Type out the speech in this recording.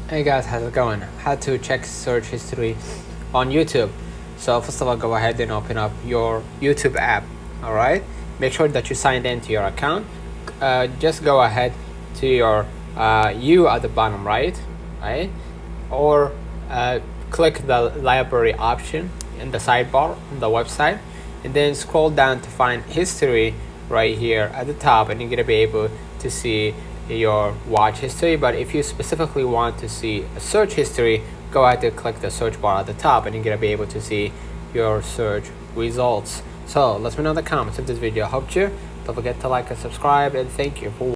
Hey guys, how's it going? How to check search history on YouTube. So first of all, go ahead and open up your YouTube app. All right. Make sure that you signed into your account. Just go ahead to your you at the bottom right, or click the library option in the sidebar on the website, and then scroll down to find history right here at the top, and you're gonna be able to see your watch history. But if you specifically want to see a search history, go ahead and click the search bar at the top, and you're gonna be able to see your search results. So let me know in the comments if this video helped you. Don't forget to like and subscribe, and thank you for